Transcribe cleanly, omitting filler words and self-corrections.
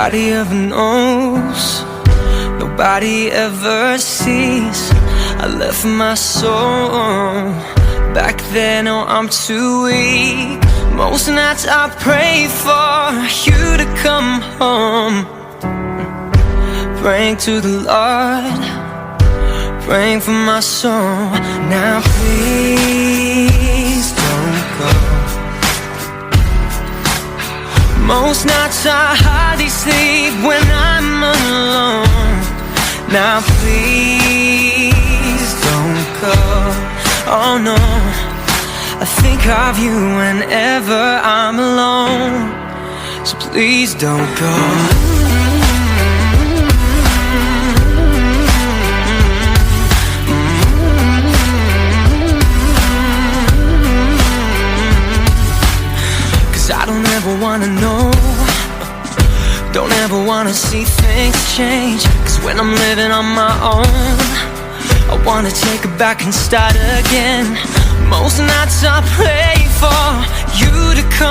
Nobody ever knows, nobody ever sees. I left my soul back then, oh, I'm too weak. Most nights I pray for you to come home, praying to the Lord, praying for my soul. Now please don't go. Most nights I hardly sleep when I'm alone. Now please don't go. Oh no, I think of you whenever I'm alone. So please don't go. 'Cause I don't ever wanna know, don't ever wanna see things change. 'Cause when I'm living on my own, I wanna take it back and start again. Most nights I pray for you to come.